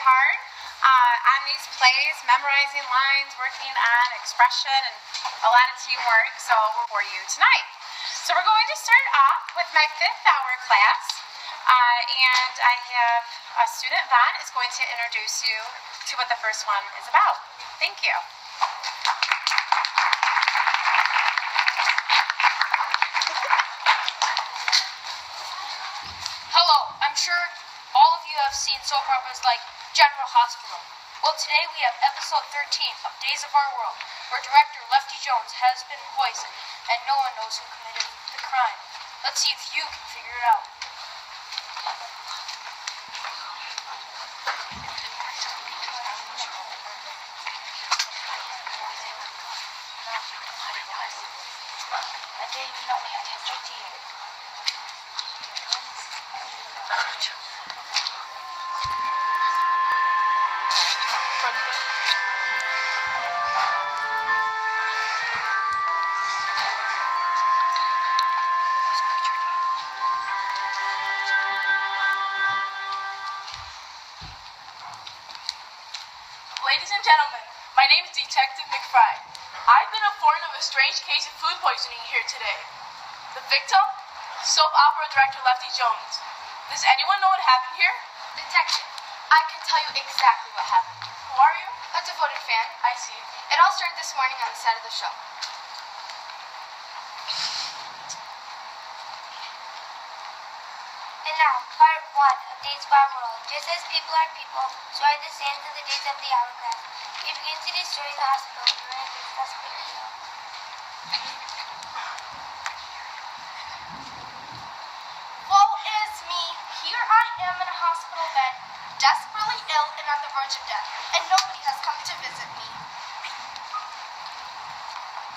hard on these plays, memorizing lines, working on expression, and a lot of teamwork, so for you tonight. So we're going to start off with my 5th hour class, and I have student Vaughn is going to introduce you to what the first one is about. Thank you. Hello, I'm sure all of you have seen soap operas like General Hospital. Well, today we have episode 13 of Days of Our World, where director Lefty Jones has been poisoned and no one knows who committed the crime. Let's see if you can figure it out. I didn't even know we had to have 13. Ladies and gentlemen, my name is Detective McFry. I've been informed of a strange case of food poisoning here today. The victim? Soap opera director Lefty Jones. Does anyone know what happened here? Detective, I can tell you exactly what happened. Who are you? A devoted fan. I see. It all started this morning on the set of the show. And now, part 1 of Days of Our World. Just as people are people, so are the sands of the days of the hourglass. We begin today's story in the hospital where Miranda's desperately ill. Woe is me. Here I am in a hospital bed, desperately ill and on the verge of death, and nobody has come to visit me.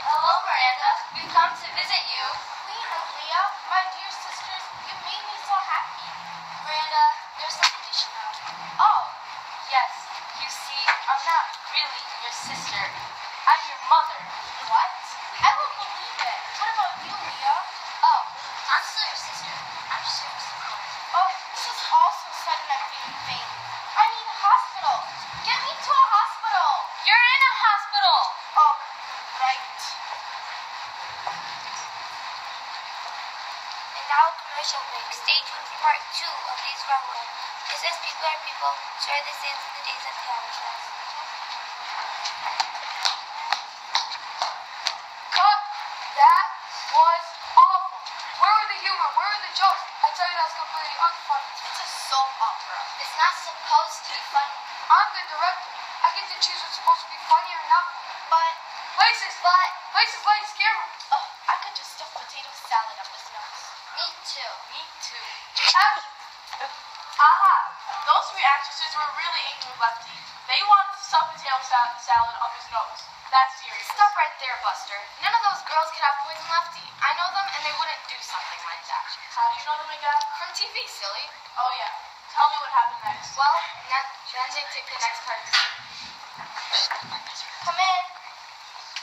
Hello, Miranda. We've come to visit you. Queen and Leah, my dear sisters, you made me so happy. Miranda, there's something to know. Oh, Yes, you see, I'm not really your sister. I'm your mother. what? I won't believe it. What about you, Leah? Oh, I'm still your sister. I'm just your support. Oh, this is also sudden and vain. I need a hospital. Get me to a hospital. You're in a hospital. Oh, right. And now a commercial break. Stay tuned for part 2 of Days of Our World. Just as people are people, so are the sands of the days of the hourglass. Cut! That was awful. Where were the humor? Where were the jokes? I tell you, that's completely unfunny. It's a soap opera. It's not supposed to be funny. I'm the director. I get to choose what's supposed to be funny or not. But, Places, lights, camera. oh, I could just stuff potato salad up his nose. Me too. Me too. Action. Aha! Those 3 actresses were really angry with Lefty. They wanted to stuff potato salad up his nose. That's serious. Stop right there, Buster. None of those girls could have poison Lefty. I know them, and they wouldn't do something like that. How do you know them again? From TV, silly. Oh yeah. Tell me what happened next. Well, then they take the next part. Come in.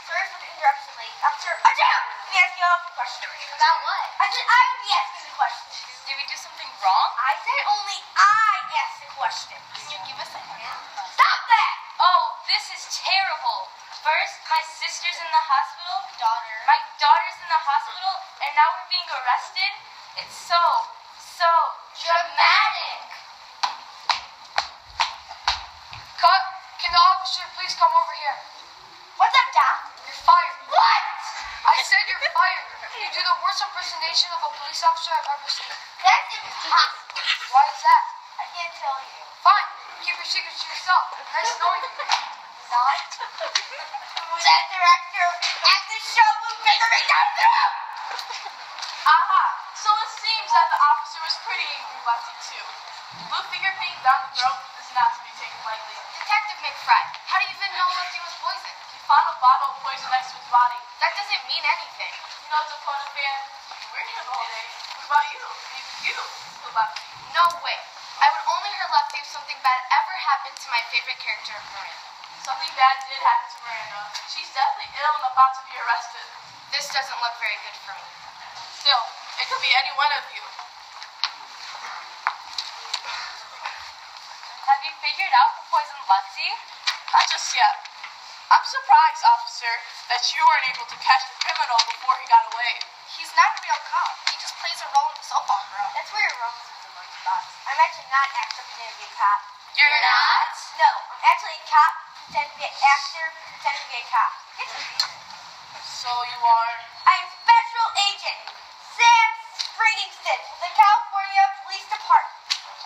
Sorry for the interruption, lady. I'm sure. Let me ask you a question. About what? I said I would be asking the question. Did we do something wrong? I said only I asked the question. Can you give us a hint? Stop that! Oh, this is terrible. First, my sister's in the hospital. Daughter. My daughter's in the hospital, and now we're being arrested. It's so dramatic. Cut. Can the officer please come over here? What's up, Doc? You're fired. What? I said you're fired. You do the worst impersonation of a police officer I've ever seen. That's impossible. Why is that? I can't tell you. Fine. Keep your secrets to yourself. Nice knowing you. Not. That director at the show will figure me down through. Aha! So it seems that the officer was pretty angry with Lefty too. Blue finger paint down the throat is not to be taken lightly. Detective McFry, how do you even know Lefty was poisoned? He found a bottle of poison next to his body. That doesn't mean anything. You know, Dakota fan, we're here the whole day. What about you? Maybe you killed Lefty. No way. I would only hurt Lefty if something bad ever happened to my favorite character, Miranda. Something bad did happen to Miranda. She's definitely ill and about to be arrested. This doesn't look very good for me. Still, it could be any one of you. Have you figured out who poisoned Lefty? Not just yet. I'm surprised, officer, that you weren't able to catch the criminal before he got away. He's not a real cop. He just plays a role in the soap opera. That's where your role is the most boss. I'm actually not actually pretending to be a cop. You're not? No, I'm actually a cop, pretending to be an actor, pretending to be a cop. It's confusing. So you are... I'm Special Agent Sam Springston, the California Police Department.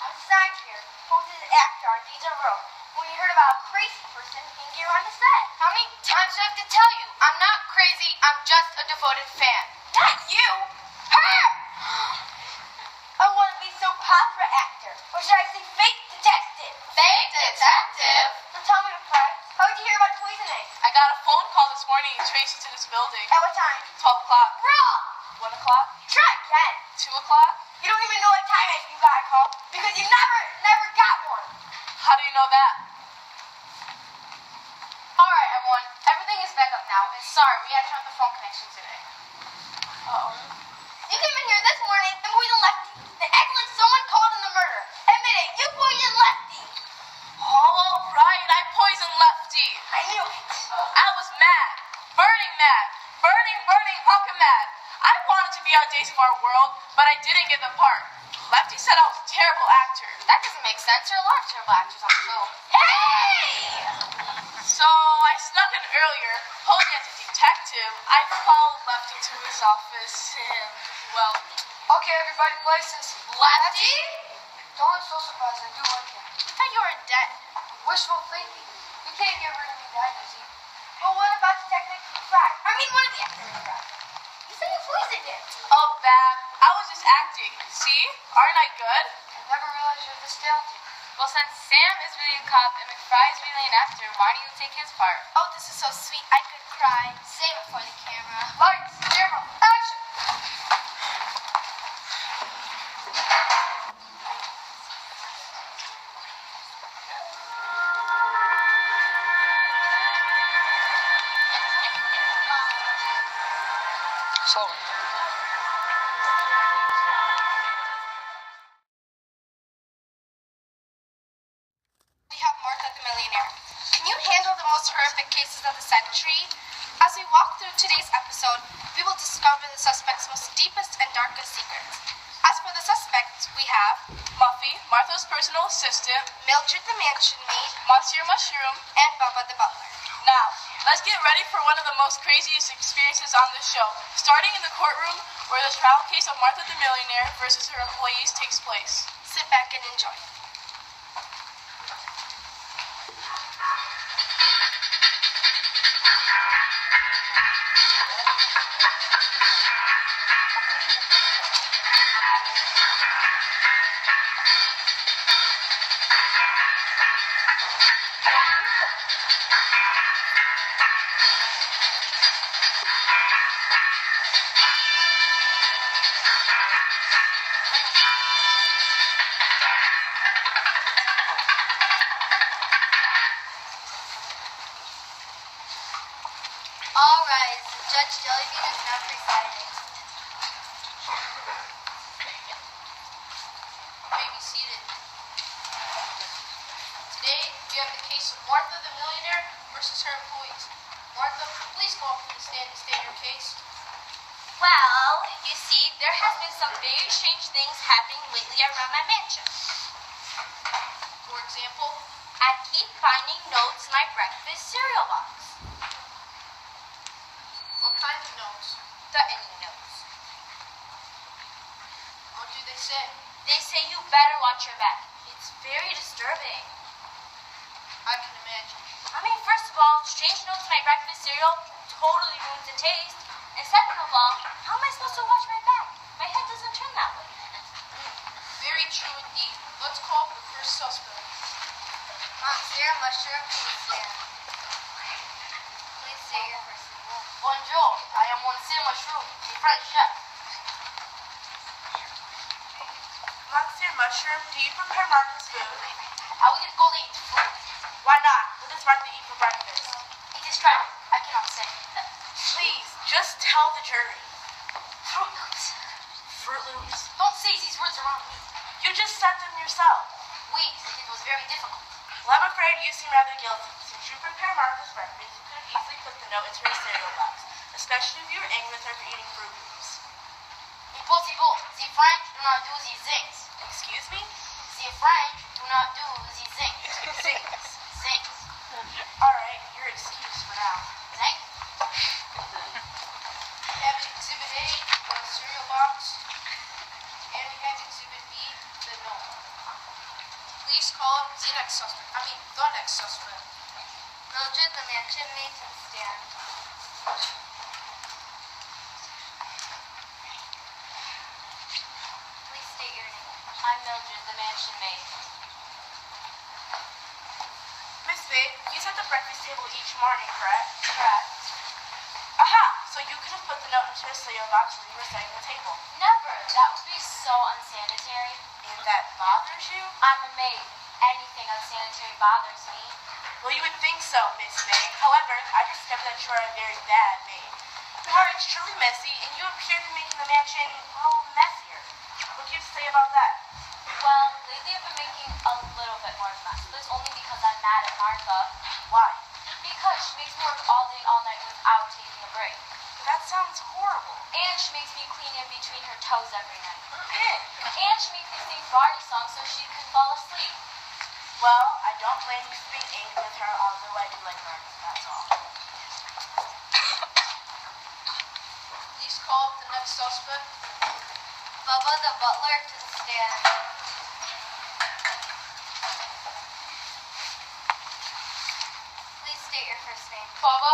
I'm assigned here, posted as an actor on DJ Road. When you heard about a crazy person being here on the set. How many times do I have to tell you? I'm not crazy. I'm just a devoted fan. Not you! Her! I want to be soap opera actor. Or should I say fake detective? Fake detective? So tell me, McFly, how did you hear about the poisoning? I got a phone call this morning and traced you to this building. At what time? 12 o'clock. Wrong! 1 o'clock. Try again. 2 o'clock. You don't even know what time it is you got a call because you never got one. How do you know that? Alright, everyone. Everything is back up now. And sorry, we had to turn the phone connection today. Uh-oh. You came in here this morning and poisoned Lefty and acted like someone called in the murder. Admit it, you poisoned Lefty. All right, I poisoned Lefty. I knew it. I was mad. Burning mad. Burning fucking mad. I wanted to be on Days of Our World, but I didn't get the part. Lefty said I was a terrible actor. That doesn't make sense. There are a lot of terrible actors on the show. Hey! So I snuck in earlier, posing as a detective. I followed Lefty to his office and, well... Okay, everybody, places. Lefty? Don't look so surprised. I do like him. I thought you were dead. Wishful thinking. You can't get rid of me that easy. Well, what about Detective Fry? I mean, one of the actors in Fry. You said you poisoned him. Oh, that. I was just acting. See? Aren't I good? I never realized you're this talented. Well, since Sam is really a cop and McFry is really an actor, why don't you take his part? Oh, this is so sweet. I could cry. Save it for the camera. Lights, camera, action! Sorry. We have Martha the Millionaire. Can you handle the most horrific cases of the century? As we walk through today's episode, we will discover the suspect's most deepest and darkest secrets. As for the suspects, we have Muffy, Martha's personal assistant, Mildred the mansion maid, Monsieur Mushroom. and Bubba the butler. Now, let's get ready for one of the most craziest experiences on this show, starting in the courtroom where the trial case of Martha the Millionaire versus her employees takes place. Sit back and enjoy. All right, Judge Jellybean is now presiding. You may be seated. Today, we have the case of Martha the Millionaire versus her employees. Martha, please come up to the stand and state your case. Well, you see, there has been some very strange things happening lately around my mansion. For example, I keep finding notes in my breakfast cereal box. what kinds of notes? The ending notes. What do they say? They say you better watch your back. It's very disturbing. I can imagine. I mean, first of all, strange notes in my breakfast cereal totally ruins the taste. And second of all, how am I supposed to watch my back? My head doesn't turn that way. Very true indeed. Let's call for the first suspect. Monsieur Mushroom, please stand. Please state your first name. Bonjour, I am Monsieur Mushroom, a French chef. Monsieur Mushroom, do you prepare Martha's food? I will get cold eat food. Why not? What does Martha eat for breakfast? It is private. I cannot say. Please, just tell the jury. Fruit Loops. Fruit Loops. Don't say these words around me. You just said them yourself. Oui, it was very difficult. Well, I'm afraid you seem rather guilty. Since you prepared Martha's breakfast, you could have easily put the note into her cereal box, especially if you were angry with her for eating Fruit Loops. Impossible. The French do not do these things. Excuse me? The French do not do these things. Things. Things. Alright, you're excused for now. Thank you. We have Exhibit A, the cereal box, and we have Exhibit B, the note. Please call the next suspect. The next suspect. Mildred, the mansion maid, to the stand. Please state your name. I'm Mildred, the mansion maid. Miss Babe, you set the breakfast table each morning, correct? Correct. Aha! So you could have put the note into a cereal box when you were setting the table. Never. That would be so unsanitary. And that bothers you? I'm a maid. Anything unsanitary bothers me. Well, you would think so, Miss May. However, I discovered that you are a very bad maid. You are extremely messy, and you appear to be making the mansion, well, messier. What do you say about that? Well, lately I've been making a little bit more of a mess, but it's only because I'm mad at Martha. Why? Because she makes me work all day, all night without taking a break. That sounds horrible. And she makes me clean in between her toes every night. And And she makes me sing Barney songs so she can fall asleep. well, I don't blame you for being angry with her, although I do like her. That's all. Please call the next suspect. Bubba, the butler, to the stand. Please state your first name. Bubba,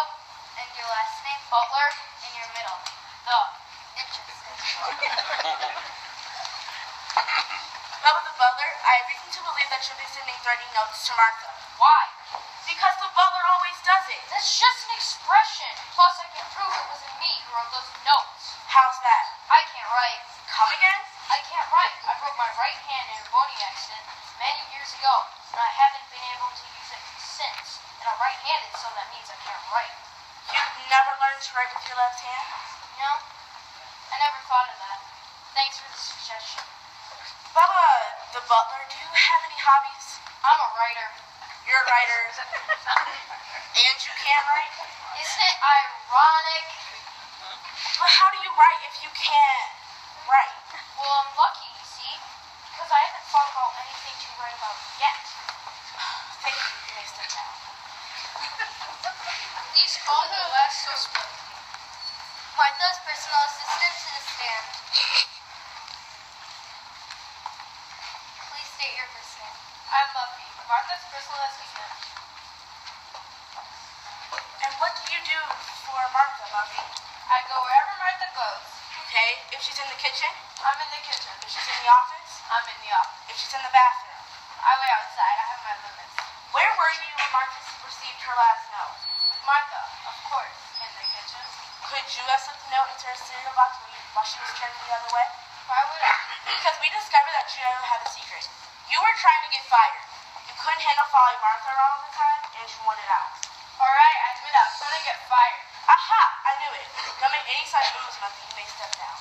And your last name. Butler, And your middle. the. Interesting. Bubba the butler, I have reason to believe that you'll be sending threatening notes to Martha. Why? Because the butler always does it. That's just an expression. Plus, I can prove it wasn't me who wrote those notes. How's that? I can't write. Come again? I can't write. I broke my right hand in a boating accident many years ago, and I haven't been able to use it since. And I'm right-handed, so that means I can't write. You've never learned to write with your left hand? No, I never thought of that. Thanks for the suggestion. Bubba the butler, do you have any hobbies? I'm a writer. You're a writer. And you can write? Isn't it ironic? But how do you write if you can't write? Well, I'm lucky, you see, because I haven't thought about anything to write about yet. Thank you, you may step down. Please call the last suspect. Martha's personal assistant, to the stand. Please state your first name. I'm Muffy, Martha's personal assistant. And what do you do for Martha, Muffy? I go wherever Martha goes. Okay, if she's in the kitchen, I'm in the kitchen. if she's in the office, I'm in the office. if she's in the bathroom. I wait outside. I have my limits. Where were you when Martha received her last note? With Martha, of course, in the kitchen. Could you have slipped the note into her cereal box while she was turning the other way? Why would I? Because we discovered that you had a secret. You were trying to get fired. You couldn't handle following Martha around all the time, and you wanted out. Alright, I admit I was going to get fired. Aha! I knew it. Don't make any sudden moves, Muffy. You may step down.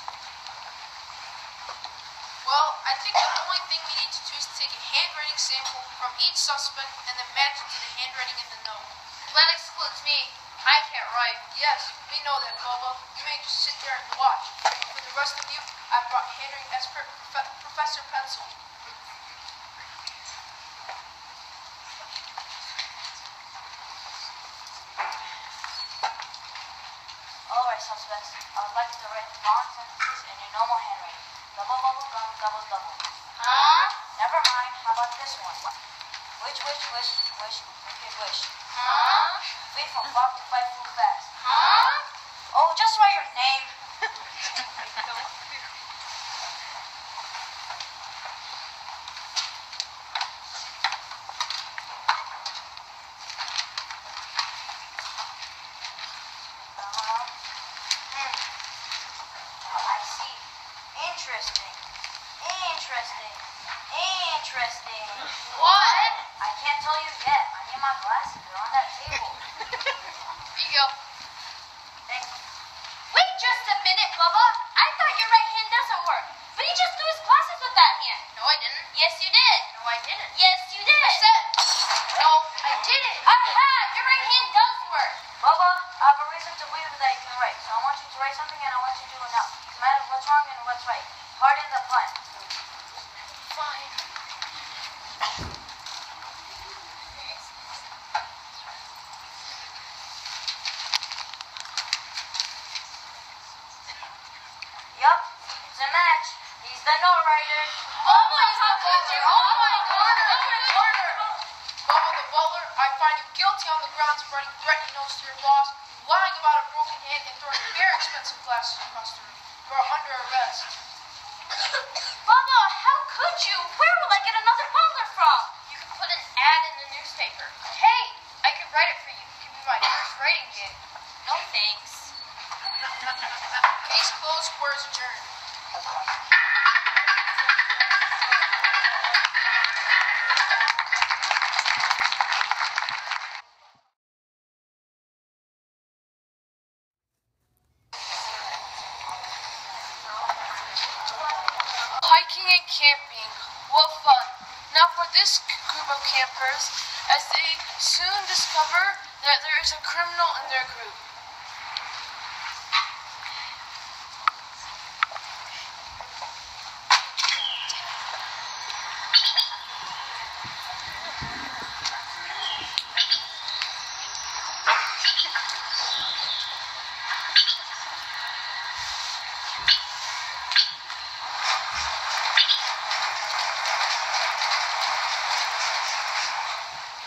Well, I think the only thing we need to do is take a handwriting sample from each suspect and then match it to the handwriting in the note. That excludes me. I can't write. Yes, we know that, Bubba. You may just sit there and watch. For the rest of you, I brought handwriting expert Professor Pencil. Alright, suspects. I would like to write the following sentences in your normal handwriting. Double, bubble, gum, double, double. Huh? Never mind. How about this one? Wish, wish, wish, wish, wicked wish. Huh? Wait from Bob to fight full fast. Huh? Oh, just write your name. I see. Interesting. Interesting. Interesting. What? I can't tell you yet. I need my glasses. They're on that table. Here you go. Thank you. Wait just a minute, Bubba. I thought your right hand doesn't work. But he just threw his glasses with that hand. No, I didn't. Yes, you did. No, I didn't. Yes, you did. I said, no, I find you guilty on the grounds of writing threatening notes to your boss, lying about a broken hand, and throwing very expensive glasses across the room. You are under arrest. Bubba, how could you? Where will I get another butler from? You could put an ad in the newspaper. Hey, I could write it for you. It could be my first writing gig. No thanks. Case closed, court is adjourned. Hiking and camping. What fun. Now for this group of campers, as they soon discover that there is a criminal in their group.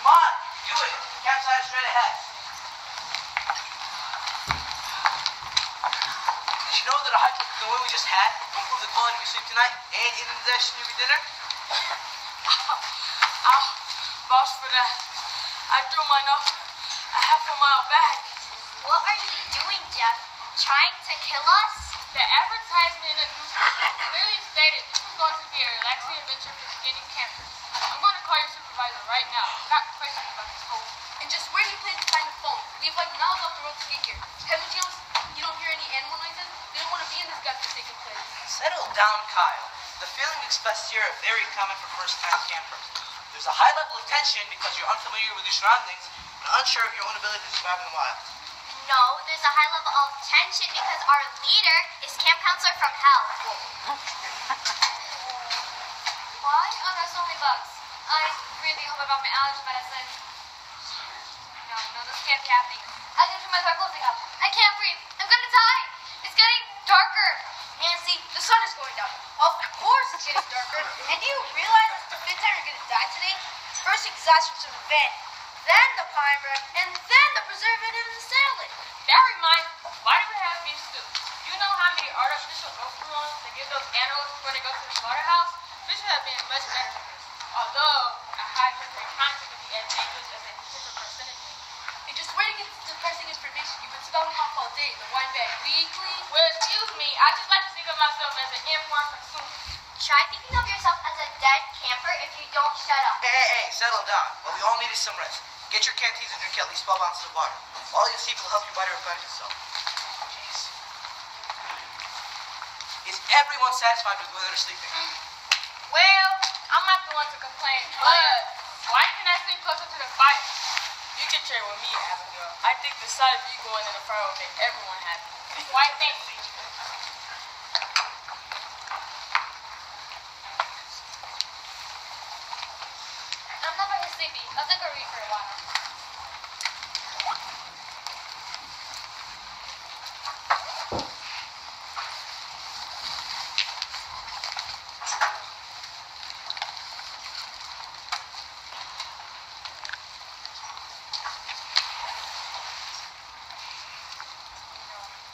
Come on, do it. Campsite is straight ahead. Did you know that a hike like the one we just had will improve the quality of your sleep tonight and in the digestion of your dinner? I'll vouch for that. I threw mine off a half a mile back. What are you doing, Jeff? Trying to kill us? The advertisement in the newspaper clearly stated this was going to be a relaxing adventure for beginning campers. I'm going to call your supervisor right now. I've got questions about this whole. And just where do you plan to find the phone? We have like miles off the road to get here. Haven't you noticed you don't hear any animal noises? They don't want to be in this godforsaken place. Settle down, Kyle. The feeling expressed here are very common for first-time campers. There's a high level of tension because you're unfamiliar with your surroundings and unsure of your own ability to survive in the wild. No, there's a high level of tension because our leader is camp counselor from hell. Why are there so many bugs? I really hope I brought my allergy medicine. No, this can't be happening. I can feel my heart closing up. I can't breathe. I'm gonna die. It's getting darker. Nancy, the sun is going down. Of course it's getting darker. And do you realize that's the fifth time you're going to die today? First exhaustion of the vent, then the pine breath, and then the preservative in the salad. That reminds me, why do we have beef stew? You know how many artificial growth hormones they give those animals before they go to the slaughterhouse? This should have been much better for this. Although a high mercury content could be as dangerous as a potential carcinogen. And just where to get this depressing information? You've been spouting off all day. The Wine Bag Weekly. Well, excuse me, I just like to think of myself as an informed consumer. Try thinking of yourself as a dead camper if you don't shut up. Hey, settle down. What we all need is some rest. Get your canteens and drink at least 12 ounces of water. All you seek will help your body replenish itself. Jeez. Is everyone satisfied with where they're sleeping? Well, I'm not the one to complain, but why can't I sleep closer to the fire? You can trade with me, Abigail. I think the sight of you going in the fire will make everyone happy. Why, thank you. I'm not very sleepy. I'll take a read for a while.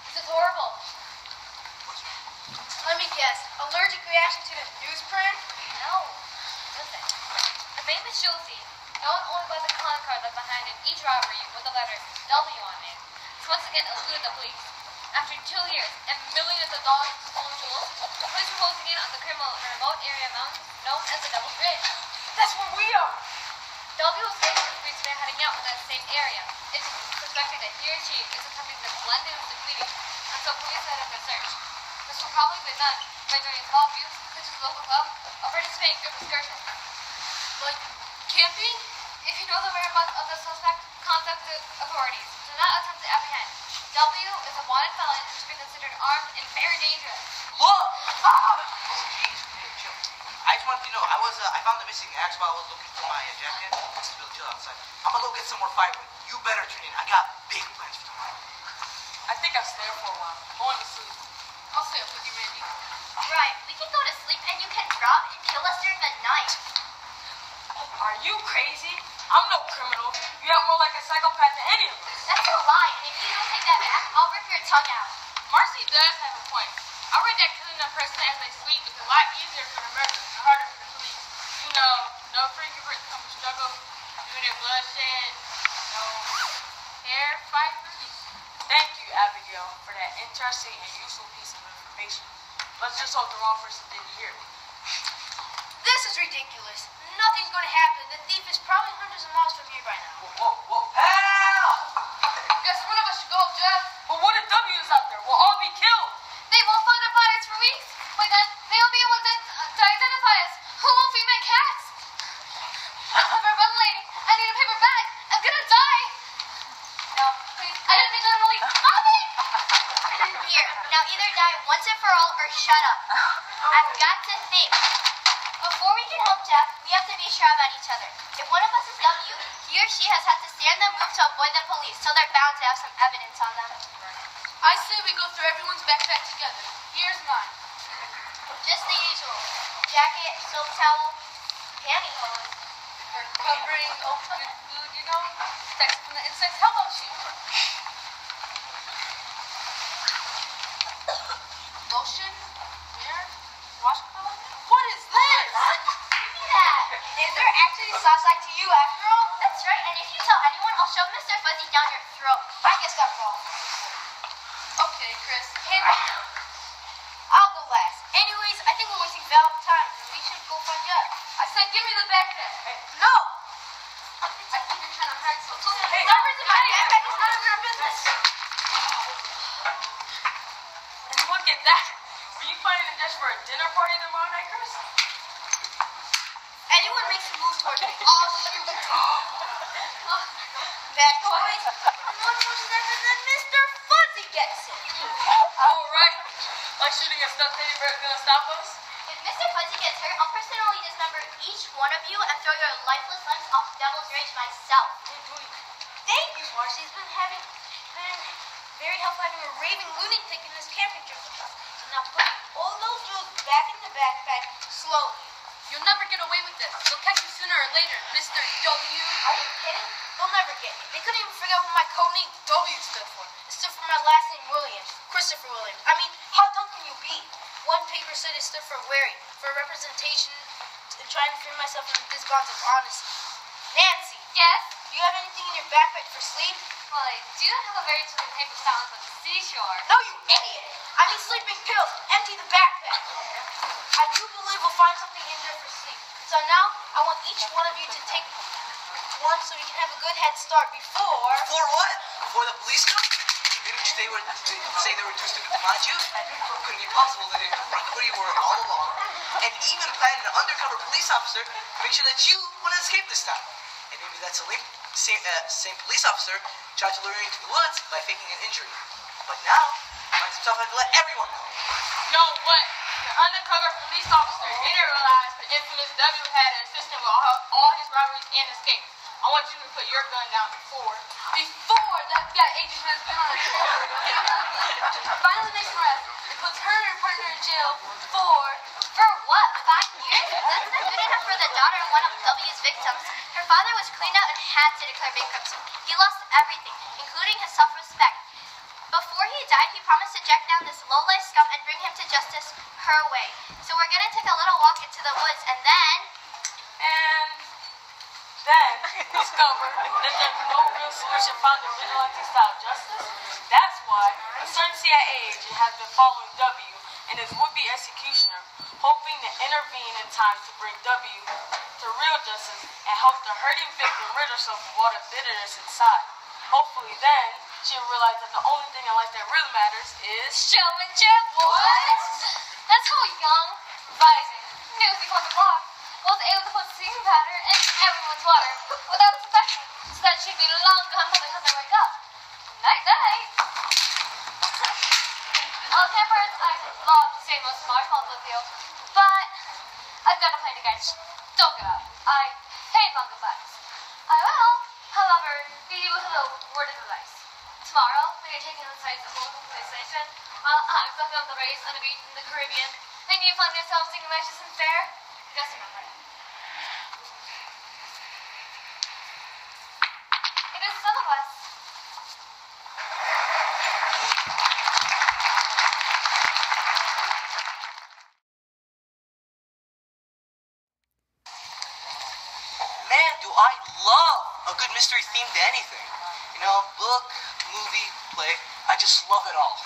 This is horrible. What's wrong? Let me guess. Allergic reaction to the newsprint? No. Listen. The famous Schulze, known only by the calling card left behind in each robbery with the letter W on it, has once again eluded the police. After 2 years and millions of dollars in stolen jewels, the police are closing in on the criminal in a remote area known as the Devil's Ridge. That's where we are. W was faced with police men heading out in that same area. It's suspected that he or she is attempting to blend in with the community, and so police set up a search. This will probably be done by joining small groups, such as the local club, or participating in group excursions. Like camping? If you know the whereabouts of the suspect, contact the authorities. Do not attempt to apprehend. W is a wanted felon and should be considered armed and very dangerous. Look! Jeez, chill. I just wanted to know, I found the missing axe while I was looking for my jacket. It's still chill outside. I'm gonna go get some more firewood. You better tune in. I got big plans for tomorrow. I think I'll stay up for a while. Going to sleep. I'll stay up with you, Randy. Right, we can go to sleep and you can drop and kill us during the night. Are you crazy? I'm no criminal. out more like a psychopath than any of us. That's a lie, and if you don't take that back, I'll rip your tongue out. Marcy does have a point. I read that killing a person as they sleep is a lot easier for the murderer and harder for the police. You know, no fingerprints come from struggle, limited bloodshed, no hair fibers. Thank you, Abigail, for that interesting and useful piece of information. Let's just hope the wrong person didn't hear me. This is ridiculous. Nothing's going to happen. The thief is probably hundreds of miles from here by now. Whoa, pal! Guess one of us should go, Jeff. But what if W is out there? We'll all be killed. They won't find our bodies for weeks. By then, they won't be able to identify us. Who won't feed my cats? Run, lady. I need a paper bag. I'm gonna die. No, please. I didn't think I'm gonna leave. Mommy! Here, now either die once and for all or shut up. I've got to think. Before we can help Jeff, we have to be sure about each other. If one of us is W, he or she has had to stand the move to avoid the police, so they're bound to have some evidence on them. I say we go through everyone's backpack together. Here's mine. Just the usual. Jacket, soap towel, pantyhose. For covering open food, you know? Protects from the insects. How about you? Lotion? Mirror? Washcloth? What is this? Give me that. Is there actually sauce like to you after all? That's right, and if you tell anyone, I'll shove Mr. Fuzzy down your throat. I guess that's wrong. Okay, Chris. Hand me down. I'll go last. Anyways, I think we're wasting valuable time. We should go find Jeff. I said give me the backpack. No! I think you're trying to hide something. Hey, Whatever's in my backpack is none of your business. and look at that. Are you finding a dish for a dinner party tomorrow night, Chris? Anyone makes a move toward me, I'll shoot. Bad boys. One more second, then Mr. Fuzzy gets it. All right. Like shooting a stuffed teddy bear is gonna stop us? If Mr. Fuzzy gets hurt, I'll personally dismember each one of you and throw your lifeless limbs off Devil's Range myself. Thank you, Marcy. It's been very helpful having a raving lunatic in this camping trip with us. So now put all those rules back in the backpack slowly. You'll never get away with this. They'll catch you sooner or later, Mr. W. Are you kidding? They'll never get me. They couldn't even figure out what my codename W stood for. It stood for my last name, Williams. Christopher Williams. I mean, how dumb can you be? One paper said it stood for wary, for representation, and trying to free myself from this bonds of honesty. Nancy, Yes? do you have anything in your backpack for sleep? Well, I do have a very chilling paper towel on the seashore. No, you idiot. I mean sleeping pills. Empty the backpack. I do believe we'll find something in there for sleep. So now, I want each one of you to take one so we can have a good head start before... Before what? Before the police come? Didn't you say they were too stupid to find you? Couldn't be possible that they knew where you were all along. And even planted an undercover police officer to make sure that you wouldn't escape this time. And maybe that's a link. Same police officer tried to lure you into the woods by faking an injury. But now, finds himself having to let everyone know. No, what? The undercover police officer didn't realize the infamous W had an assistant with all his robberies and escapes. I want you to put your gun down before that FBI agent has been on a finally makes an arrest and puts her and her partner in jail for... For what? 5 years? That's not good enough for the daughter of one of W's victims. Her father was cleaned out and had to declare bankruptcy. He lost everything, including his self-respect. Before he died, he promised to track down this low-life scum and bring him to justice her way. So we're gonna take a little walk into the woods and then discover that there's no real solution found in vigilante-style justice. That's why a certain CIA agent has been following W and his would-be executioner, hoping to intervene in time to bring W to real justice and help the hurting victim rid herself of all the bitterness inside. Hopefully then, she'll realize that the only thing in life that really matters is Showmanship? What? That's how young, rising, newsy on the block was able to put steam powder in everyone's water without suspecting, so that she'd be long gone by the time they wake up. Night night. Campers, I love to say most marshmallows with you, but I've got a plan against. Don't give up. I hate long goodbyes. I will, however, leave you with a little word of advice. Tomorrow, when you're taking the sights of the local police station, while I'm stuck on the race on a beach in the Caribbean, and you find yourself singing righteous and fair, just remember it. themed to anything. You know, book, movie, play. I just love it all.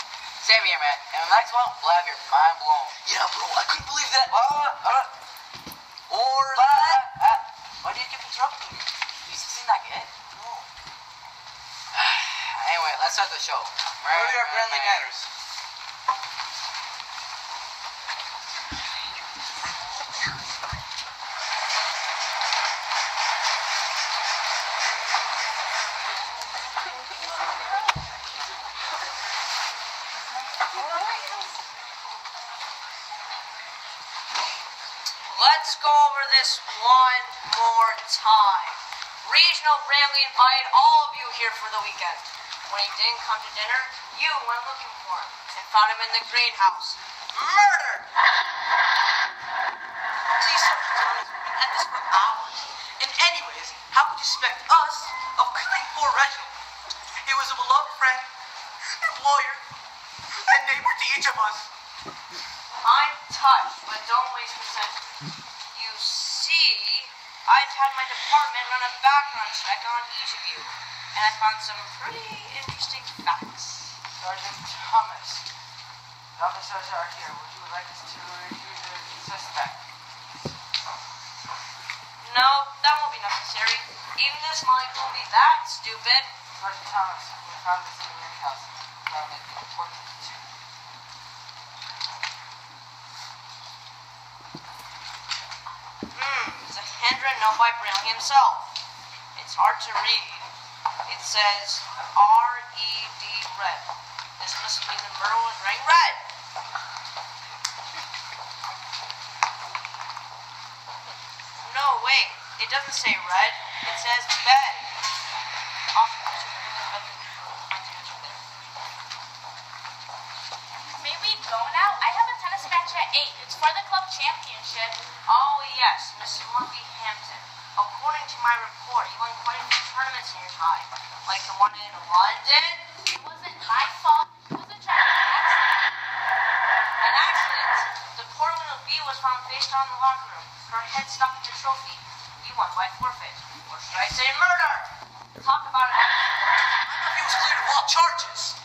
Same here, man. And the next one will have your mind blown. Yeah, bro, I couldn't believe that. Or that. Why do you keep interrupting me? You see that yet? No. Anyway, let's start the show. Earlier friendly manners. Let's go over this one more time. Regional Bramley invited all of you here for the weekend. When he didn't come to dinner, you went looking for him and found him in the greenhouse. Murdered! Please, sir, we've been at this for hours. And anyways, how could you suspect us of killing poor Reginald? He was a beloved friend, employer, and neighbor to each of us. I'm touched, but don't waste a second. You see, I've had my department run a background check on each of you, and I found some pretty interesting facts. Sergeant Thomas, the officers are here. Would you like us to review the suspect? No, that won't be necessary. Even this mic won't be that stupid. Sergeant Thomas, we found this in the greenhouse. That may be important too. It's a handwritten note by Bramley himself. It's hard to read. It says R-E-D red. This must mean the murder was wearing red. No, wait. It doesn't say red. It says bed. May we go now? I have a tennis match at 8. It's for the club championship. Oh, yes, Mrs. Murphy Hampton. According to my report, you won quite a few tournaments in your time. Like the one in London. It wasn't my fault. It was a tragic accident. An accident. The poor little bee was found face down in the locker room. Her head stuck in the trophy. You won by forfeit. Or should I say murder? Talk about it. He was cleared of all charges.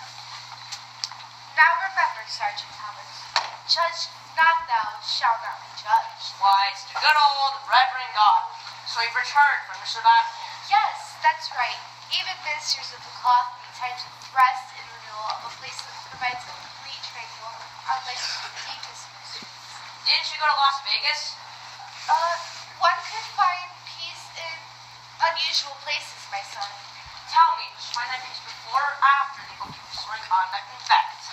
Now remember, Sergeant Thomas, judge not thou shalt not be judged. Why, it's the good old Reverend God. So you've returned from your sabbatical. Yes, that's right. Even ministers of the cloth need time to rest and renewal of a place that provides a complete tranquil on life's deepest mysteries. Didn't you go to Las Vegas? One could find peace in unusual places, my son. Tell me, did you find that piece before or after the obligatory conduct in fact?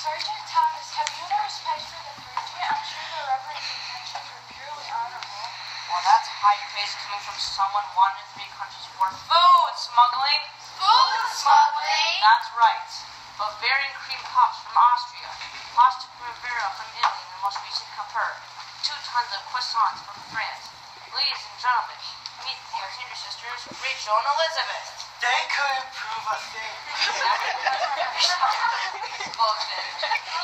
Sergeant Thomas, have you no respect for the clergy? I'm sure the Reverend's intentions were purely honorable. Well, that's high praise coming from someone wanted 3 countries for food smuggling. Food smuggling? That's right. Bavarian cream puffs from Austria, pasta primavera from Italy, and the most recent Capur. 2 tons of croissants from France. Ladies and gentlemen, meet the Alexander sisters, Rachel and Elizabeth. They couldn't prove a thing. Bullshit.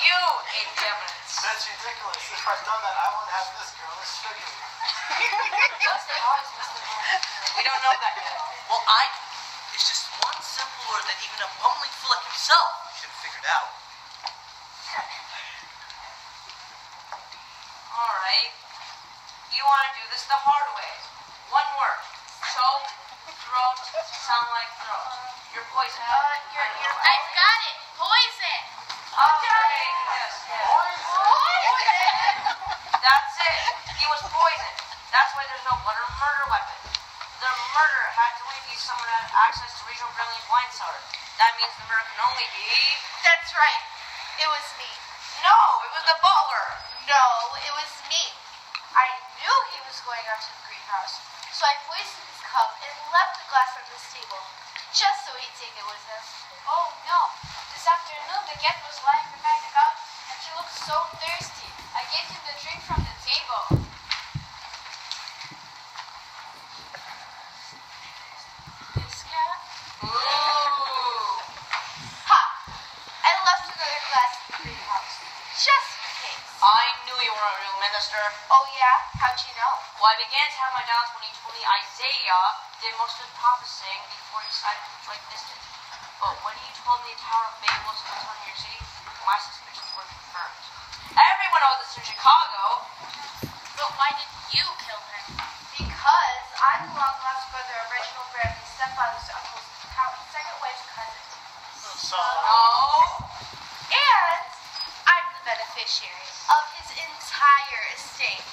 You ate the evidence. That's ridiculous. If I've done that, I won't have this girl as sugar. We don't know that yet. Well, I do. It's just one simple word that even a bumbling fool like himself should have figured out. Alright. You want to do this the hard way. One word. Choke, throat, sound like throat. You're poisoned. I've got it. Poison. Alright, yes. That's it. He was poisoned. That's why there's no blood or murder weapon. The murder had to only be someone who had access to Regional Brilliant's wine cellar. That means the murder can only be... That's right. It was me. No, it was the butler. No, it was me. I knew he was going out to the greenhouse, so I poisoned his cup and left the glass on this table, just so he'd take it with him. Oh no. This afternoon the cat was lying behind the couch and she looked so thirsty. I gave him the drink from the table. This cat? Ooh. Ha! I left another glass in the greenhouse, just in case. I knew you were a real minister. Oh yeah? How'd you know? Well, I began to have my doubts when he told me Isaiah did most of Papa's saying before he decided to join distance. But when he told me the Tower of Babel was built on New York City, my suspicions were confirmed. Everyone knows this in Chicago. But why did you kill him? Because I'm the long-lost brother of Reginald Bradley's stepfather's uncle's second wife's cousin. So? No. And I'm the beneficiary of his entire estate.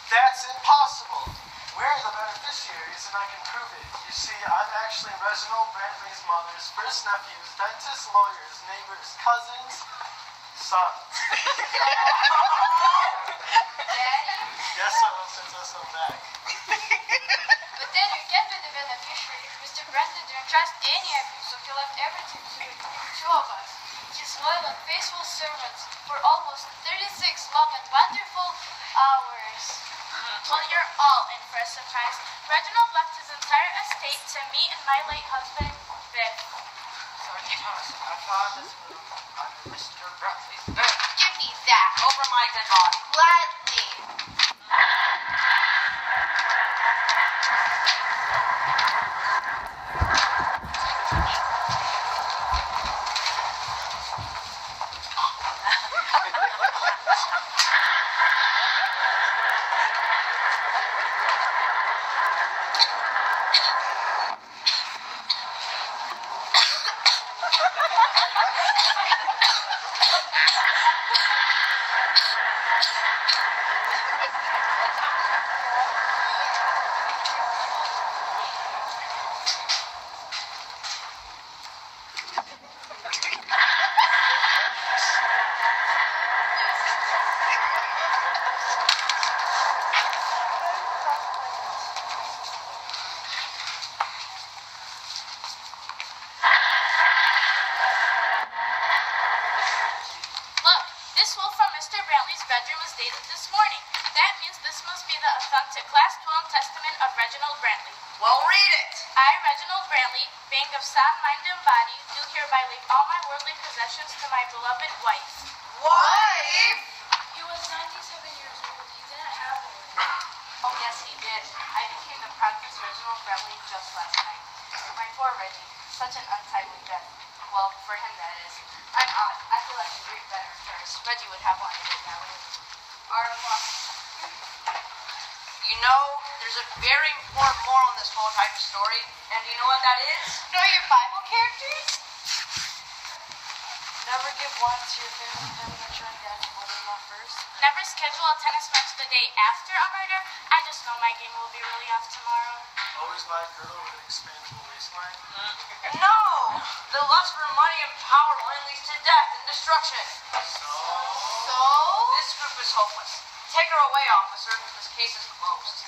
That's impossible. We're the beneficiaries, and I can prove it. You see, I'm actually Reginald Brantley's mother's first nephew's dentist, lawyers, neighbors, cousins, son. Daddy? Guess someone sends us some back. But then you can't be the beneficiary. Mr. Brandon didn't trust any of you, so he left everything to the two of us. His loyal and faithful servants for almost 36 long and wonderful hours. Well, you're all in for a surprise. Reginald left his entire estate to me and my late husband, Vic. Sergeant Thomas, I found this room under Mr. Bradley's bed. Give me that. Over my dead body. Gladly. Look, this will from Mr. Brantley's bedroom was dated this morning. That means this must be the authentic Class 12 Testament of Reginald Brantley. Well, read it. I, Reginald Brantley, being of sound mind and body, do hereby leave all my worldly possessions to my beloved wife. Wife? He was 97 years old. He didn't have one. Oh, yes, he did. I became the Princess Reginald Brantley just last night. My poor Reggie. Such an untimely death. Well, for him, that is. I'm odd. I feel like a great better first. Reggie would have wanted it that way. You know, there's a very important moral in this whole type of story, and do you know what that is? Know your Bible characters? Never give wine to your family depending on your dad's mother-in-law first. Never schedule a tennis match the day after a murder. I just know my game will be really off tomorrow. Always buy a girdle with an expandable waistline. No! The lust for money and power only leads to death and destruction. So? This group is hopeless. Take her away, officer. This case is closed.